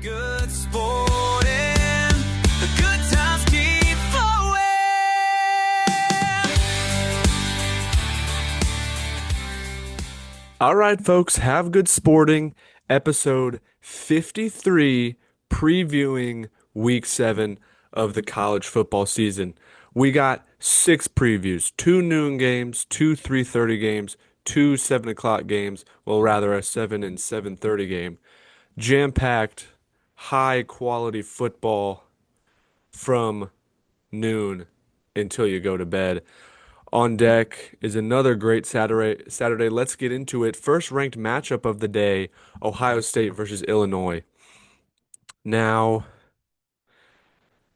Good sporting, the good times keep flowing. All right, folks, have good sporting. Episode 53, previewing week 7 of the college football season. We got 6 previews, 2 noon games, 2 3:30 games, 2 7 o'clock games, well, rather a 7 and 7:30 game. Jam-packed, high quality football from noon until you go to bed. On deck is another great Saturday. Let's get into it. First ranked matchup of the day, Ohio State versus Illinois. Now,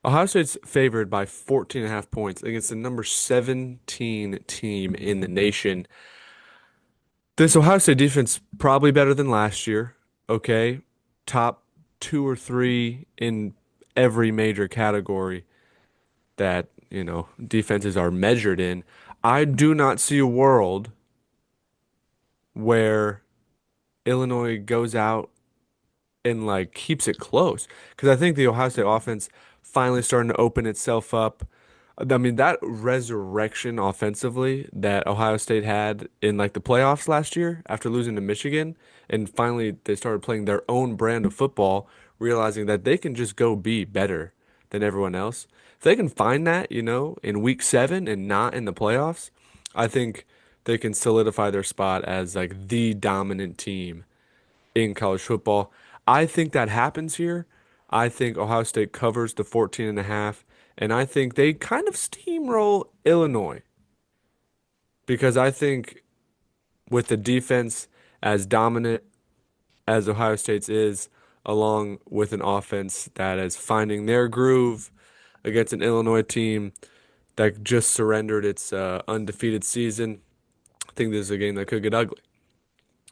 Ohio State's favored by 14 and a half points against the number 17 team in the nation. This Ohio State defense probably better than last year. Okay. Top 2 or 3 in every major category that, defenses are measured in. I do not see a world where Illinois goes out and like keeps it close because I think the Ohio State offense finally starting to open itself up. I mean, that resurrection offensively that Ohio State had in like the playoffs last year after losing to Michigan, and finally they started playing their own brand of football, realizing that they can just go be better than everyone else. If they can find that, in week 7 and not in the playoffs, I think they can solidify their spot as like the dominant team in college football. I think that happens here. I think Ohio State covers the 14 and a half, and I think they kind of steamroll Illinois because I think with the defense as dominant as Ohio State's is, along with an offense that is finding their groove against an Illinois team that just surrendered its undefeated season, I think this is a game that could get ugly.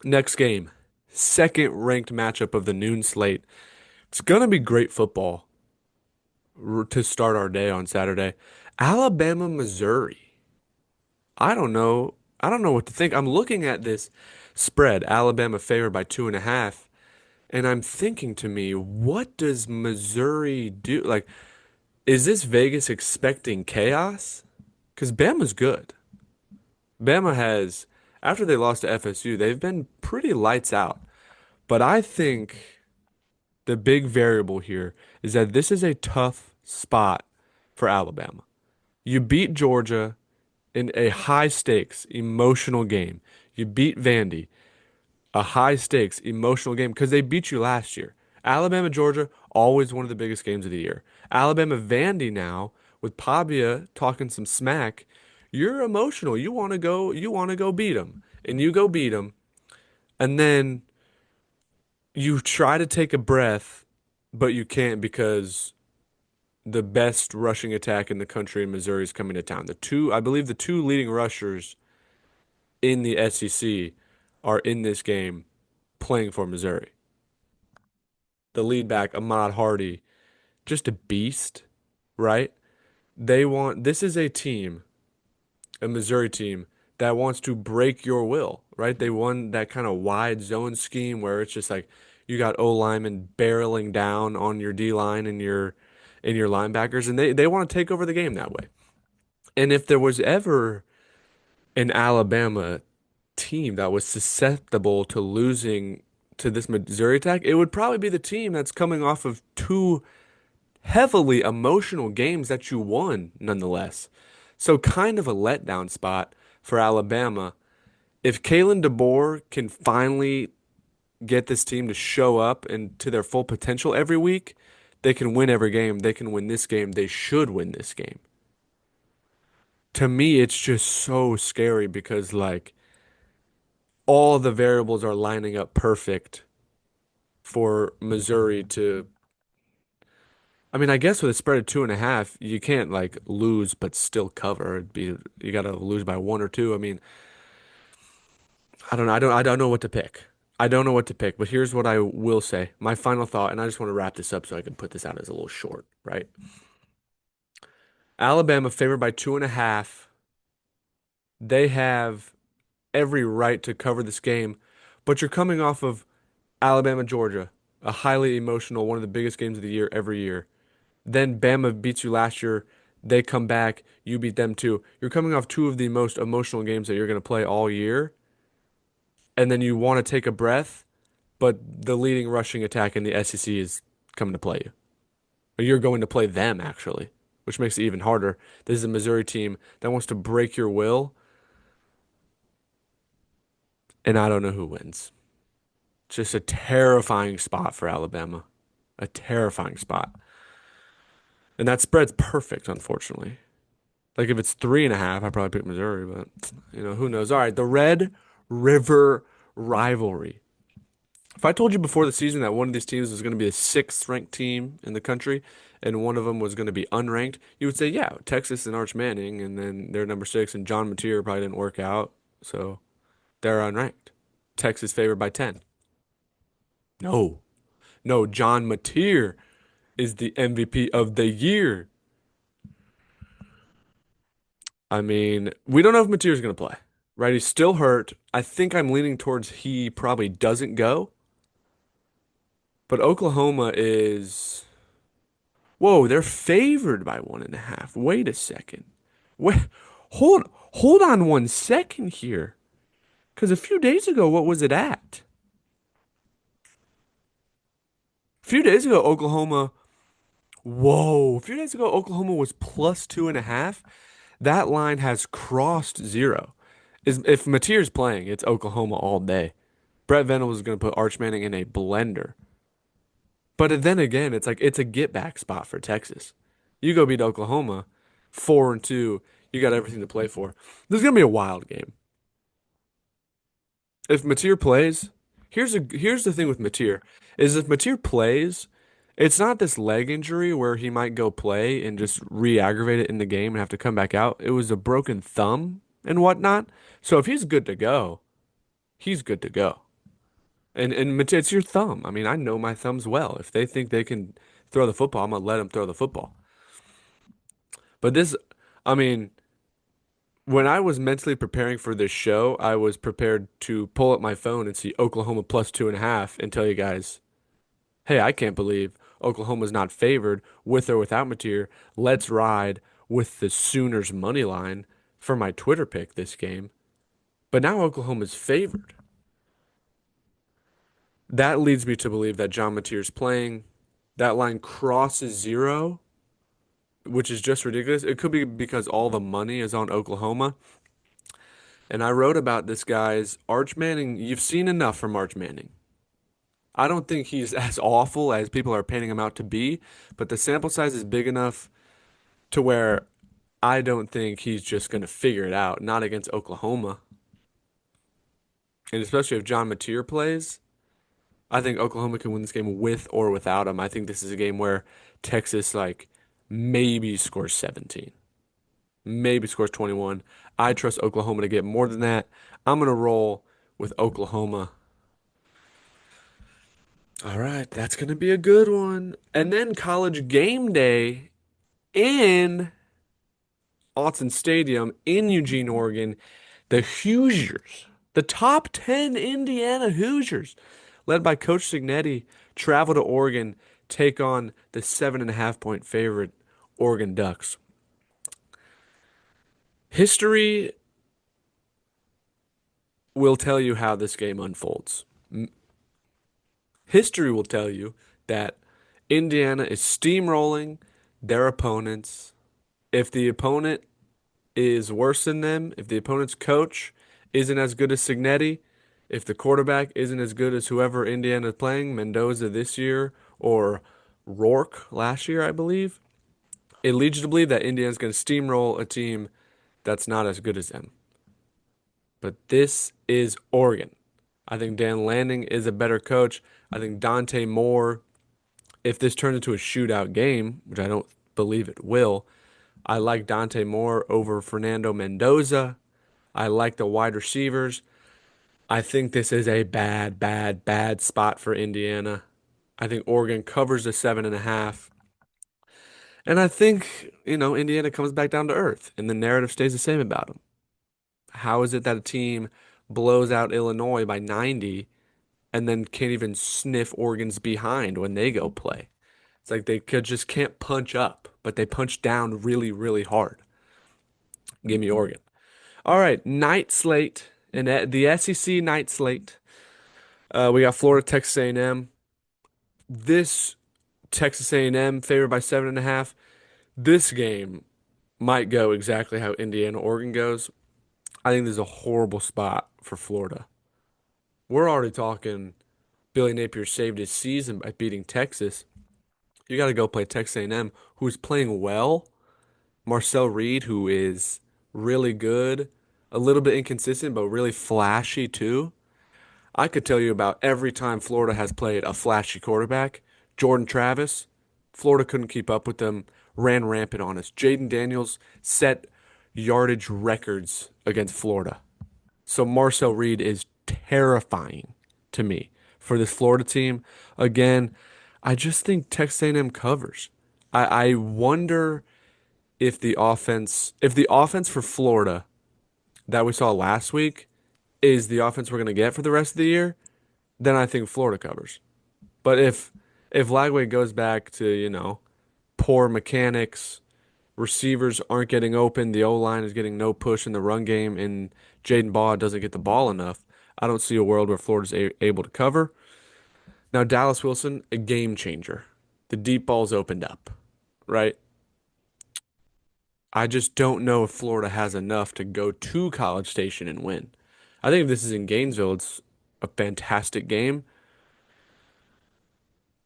Next game, second ranked matchup of the noon slate. It's gonna be great football to start our day on Saturday. Alabama, Missouri. I don't know. I don't know what to think. I'm looking at this spread, Alabama favored by 2.5, and I'm thinking to me, what does Missouri do? Like, is this Vegas expecting chaos? Because Bama's good. Bama has, after they lost to FSU, they've been pretty lights out. But I think the big variable here is that this is a tough spot for Alabama. You beat Georgia in a high stakes emotional game. You beat Vandy, a high stakes emotional game because they beat you last year. Alabama, Georgia, always one of the biggest games of the year. Alabama, Vandy now with Pavia talking some smack. You're emotional. You want to go beat them. And you go beat them. And then you try to take a breath, but you can't because the best rushing attack in the country in Missouri is coming to town. I believe the two leading rushers in the SEC are in this game playing for Missouri. The lead back, Ahmad Hardy, just a beast, right? This is a team, a Missouri team, that wants to break your will, right? They won that kind of wide zone scheme where it's just like you got O linemen barreling down on your D line and your linebackers, and they want to take over the game that way. And if there was ever an Alabama team that was susceptible to losing to this Missouri attack, it would probably be the team that's coming off of 2 heavily emotional games that you won nonetheless. So kind of a letdown spot for Alabama. If Kalen DeBoer can finally get this team to show up and to their full potential every week, they can win every game. They can win this game. They should win this game. To me, it's just so scary because like all the variables are lining up perfect for Missouri to. I mean, I guess with a spread of 2.5, you can't like lose but still cover. You got to lose by 1 or 2. I mean, I don't know. I don't know what to pick. I don't know what to pick. But here's what I will say. My final thought, and I just want to wrap this up so I can put this out as a little short, right? Alabama favored by 2.5. They have every right to cover this game, but you're coming off of Alabama, Georgia. a highly emotional, one of the biggest games of the year every year. Then Bama beats you last year. They come back, you beat them too. You're coming off two of the most emotional games that you're going to play all year, and then you want to take a breath, but the leading rushing attack in the SEC is coming to play you. Or you're going to play them, actually, which makes it even harder. This is a Missouri team that wants to break your will, and I don't know who wins. Just a terrifying spot for Alabama. A terrifying spot. And that spread's perfect, unfortunately. Like if it's 3.5, I'd probably pick Missouri, but who knows? All right, the Red River rivalry. If I told you before the season that one of these teams was going to be the sixth ranked team in the country and one of them was going to be unranked, you would say, yeah, Texas and Arch Manning, and then they're number six, and John Mateer probably didn't work out, so they're unranked. Texas favored by 10. No, no, John Mateer is the MVP of the year. I mean, we don't know if Mateer's going to play, right? He's still hurt. I think I'm leaning towards he probably doesn't go, but Oklahoma is. Whoa, they're favored by 1.5. Wait a second. Wait, hold on 1 second here. Because a few days ago, what was it at? A few days ago, Oklahoma. Whoa, a few days ago, Oklahoma was plus 2.5. That line has crossed zero. If Mateer's playing, it's Oklahoma all day. Brett Venables is going to put Arch Manning in a blender. But then again, it's like it's a get back spot for Texas. You go beat Oklahoma, 4-2. You got everything to play for. This is gonna be a wild game. If Mateer plays, here's the thing with Mateer is if Mateer plays, it's not this leg injury where he might go play and just re-aggravate it in the game and have to come back out. It was a broken thumb and whatnot. So if he's good to go, he's good to go. And it's your thumb. I mean, I know my thumbs well. If they think they can throw the football, I'm gonna let them throw the football. But this, I mean, when I was mentally preparing for this show, I was prepared to pull up my phone and see Oklahoma plus 2.5 and tell you guys, hey, I can't believe Oklahoma's not favored with or without Mateer. Let's ride with the Sooners money line for my Twitter pick this game. But now Oklahoma's favored. That leads me to believe that John Mateer's playing. That line crosses zero, which is just ridiculous. It could be because all the money is on Oklahoma. And I wrote about this guy's Arch Manning. You've seen enough from Arch Manning. I don't think he's as awful as people are painting him out to be, but the sample size is big enough to where I don't think he's just going to figure it out, not against Oklahoma. And especially if John Mateer plays, I think Oklahoma can win this game with or without him. I think this is a game where Texas like maybe scores 17, maybe scores 21. I trust Oklahoma to get more than that. I'm going to roll with Oklahoma. All right, that's going to be a good one. And then college game day in Autzen Stadium in Eugene, Oregon. The Hoosiers, the top 10 Indiana Hoosiers, led by Coach Signetti, travel to Oregon, take on the 7.5 point favorite Oregon Ducks. History will tell you how this game unfolds. History will tell you that Indiana is steamrolling their opponents. If the opponent is worse than them, if the opponent's coach isn't as good as Signetti, if the quarterback isn't as good as whoever Indiana is playing, Mendoza this year or Rourke last year, I believe, it leads you to believe that Indiana's going to steamroll a team that's not as good as them. But this is Oregon. I think Dan Lanning is a better coach. I think Dante Moore, if this turns into a shootout game, which I don't believe it will, I like Dante Moore over Fernando Mendoza. I like the wide receivers. I think this is a bad, bad, bad spot for Indiana. I think Oregon covers the 7.5. And I think, Indiana comes back down to earth and the narrative stays the same about them. How is it that a team blows out Illinois by 90 and then can't even sniff Oregon's behind when they go play. It's like they could just can't punch up, but they punch down really, really hard. Give me Oregon. All right, night slate and the SEC night slate. We got Florida, Texas A&M. This Texas A&M favored by 7.5. This game might go exactly how Indiana, Oregon goes. I think this is a horrible spot for Florida. We're already talking Billy Napier saved his season by beating Texas. You got to go play Texas A&M, who's playing well. Marcel Reed, who is really good, a little bit inconsistent, but really flashy too. I could tell you about every time Florida has played a flashy quarterback. Jordan Travis, Florida couldn't keep up with them, ran rampant on us. Jaden Daniels set yardage records against Florida. So Marcel Reed is terrifying to me for this Florida team. Again, I just think Texas A&M covers. I wonder if the offense for Florida that we saw last week is the offense we're going to get for the rest of the year, then I think Florida covers. But if Lagway goes back to, poor mechanics, receivers aren't getting open, the O-line is getting no push in the run game, and Jaden Baugh doesn't get the ball enough, I don't see a world where Florida's able to cover. Now, Dallas Wilson, a game changer. The deep ball's opened up, right? I just don't know if Florida has enough to go to College Station and win. I think if this is in Gainesville, it's a fantastic game.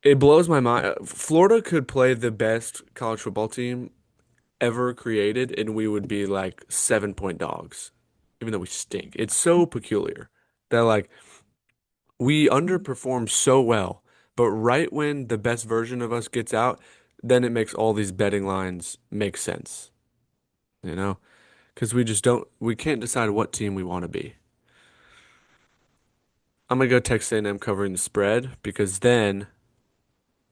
It blows my mind. Florida could play the best college football team ever created, and we would be like 7-point dogs, even though we stink. It's so peculiar that like we underperform so well, but right when the best version of us gets out, then it makes all these betting lines make sense, you know? Because we can't decide what team we want to be. I'm gonna go Texas A&M covering the spread because then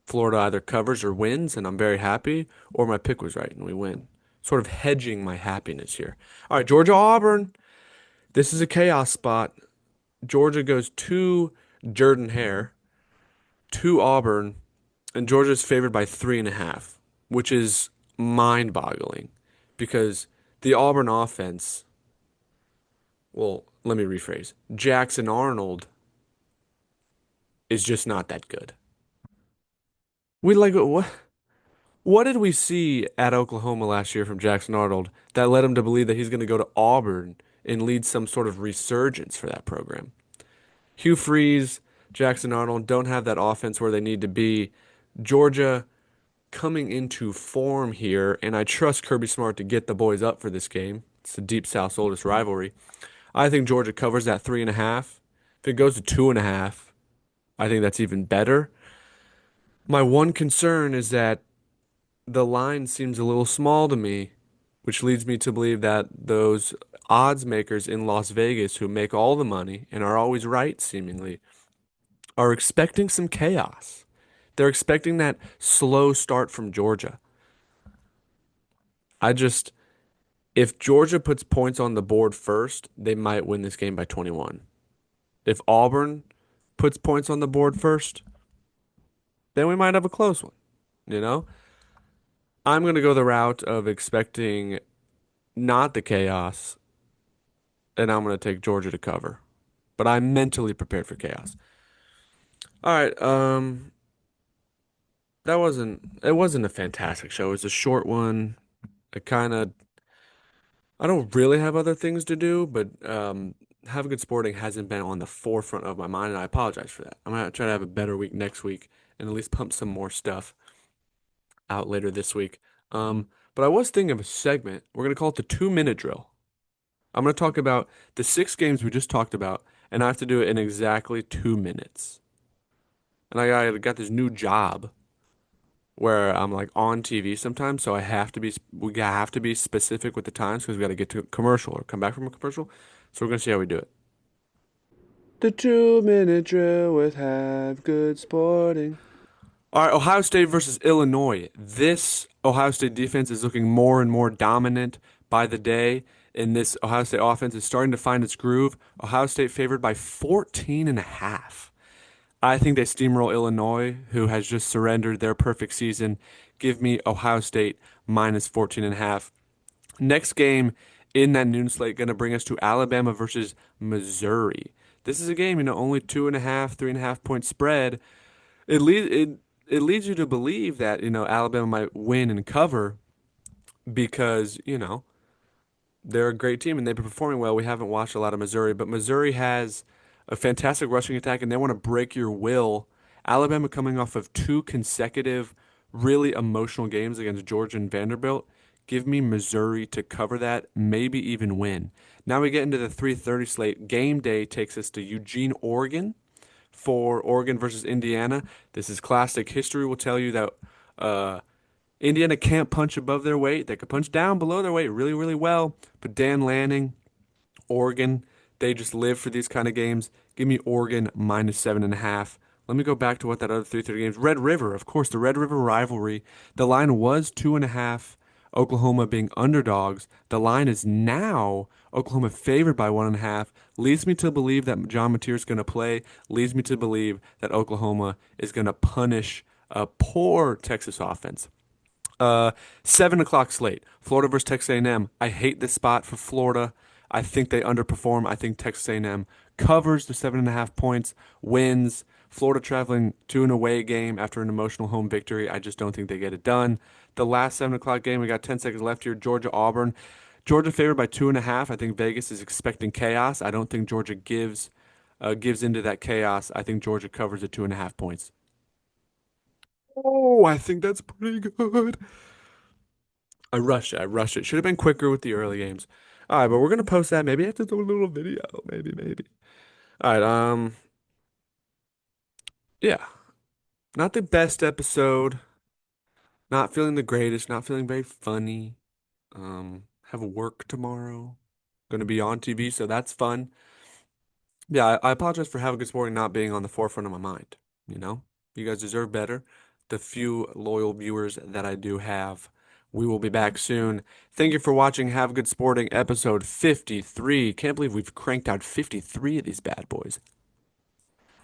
Florida either covers or wins, and I'm very happy, or my pick was right and we win. Sort of hedging my happiness here. All right, Georgia Auburn. This is a chaos spot. Georgia goes to Jordan Hare, to Auburn, and Georgia's favored by 3.5, which is mind-boggling because the Auburn offense, well, let me rephrase. Jackson Arnold is just not that good. We like what did we see at Oklahoma last year from Jackson Arnold that led him to believe that he's going to go to Auburn and lead some sort of resurgence for that program? Hugh Freeze, Jackson Arnold don't have that offense where they need to be. Georgia coming into form here, and I trust Kirby Smart to get the boys up for this game. It's the Deep South's oldest rivalry. I think Georgia covers that 3.5. If it goes to 2.5, I think that's even better. My one concern is that the line seems a little small to me, which leads me to believe that those odds makers in Las Vegas who make all the money and are always right, seemingly, are expecting some chaos. They're expecting that slow start from Georgia. I just, if Georgia puts points on the board first, they might win this game by 21. If Auburn puts points on the board first, then we might have a close one, you know? I'm going to go the route of expecting not the chaos, and I'm going to take Georgia to cover. But I'm mentally prepared for chaos. All right, it wasn't a fantastic show. It was a short one. It kind of I don't really have other things to do, but Have Good Sporting hasn't been on the forefront of my mind, and I apologize for that. I'm gonna try to have a better week next week and at least pump some more stuff out later this week. But I was thinking of a segment. We're gonna call it the 2-minute drill. I'm gonna talk about the 6 games we just talked about, and I have to do it in exactly 2 minutes. And I got this new job where I'm like on TV sometimes, so we have to be specific with the times because we got to get to a commercial or come back from a commercial. So we're gonna see how we do it. The 2-minute drill with Have Good Sporting. All right, Ohio State versus Illinois. This Ohio State defense is looking more and more dominant by the day, and this Ohio State offense is starting to find its groove. Ohio State favored by 14.5. I think they steamroll Illinois, who has just surrendered their perfect season. Give me Ohio State minus 14 and a half. Next game in that noon slate going to bring us to Alabama versus Missouri. This is a game, only 2.5, 3.5 point spread. It leads it leads you to believe that, Alabama might win and cover because, they're a great team and they've been performing well. We haven't watched a lot of Missouri, but Missouri has a fantastic rushing attack and they want to break your will. Alabama coming off of two consecutive really emotional games against Georgia and Vanderbilt. Give me Missouri to cover that, maybe even win. Now we get into the 3:30 slate. Game day takes us to Eugene, Oregon for Oregon versus Indiana. This is classic. History will tell you that uh, Indiana can't punch above their weight. They could punch down below their weight really, really well. But Dan Lanning, Oregon, they just live for these kind of games. Give me Oregon minus 7.5. Let me go back to what that other 3:30 games. Red River, of course, the Red River rivalry. The line was 2.5. Oklahoma being underdogs. The line is now Oklahoma favored by 1.5. Leads me to believe that John Mateer is going to play. Leads me to believe that Oklahoma is going to punish a poor Texas offense. 7 o'clock slate. Florida versus Texas A&M. I hate this spot for Florida. I think they underperform. I think Texas A&M covers the 7.5 points, wins. Florida traveling to an away game after an emotional home victory. I just don't think they get it done. The last 7 o'clock game, we got 10 seconds left here. Georgia Auburn. Georgia favored by 2.5. I think Vegas is expecting chaos. I don't think Georgia gives into that chaos. I think Georgia covers at 2.5 points. Oh, I think that's pretty good. I rushed it. I rushed it. Should have been quicker with the early games. All right, but we're gonna post that. Maybe I have to do a little video. Maybe, maybe. All right. Yeah. Not the best episode. Not feeling the greatest. Not feeling very funny. Have work tomorrow. Gonna be on TV, so that's fun. Yeah, I apologize for having good sporting not being on the forefront of my mind. You know, you guys deserve better. The few loyal viewers that I do have. We will be back soon. Thank you for watching Have Good Sporting episode 53. Can't believe we've cranked out 53 of these bad boys.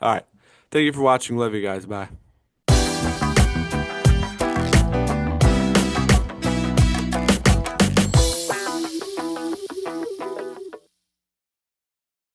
All right. Thank you for watching. Love you guys. Bye.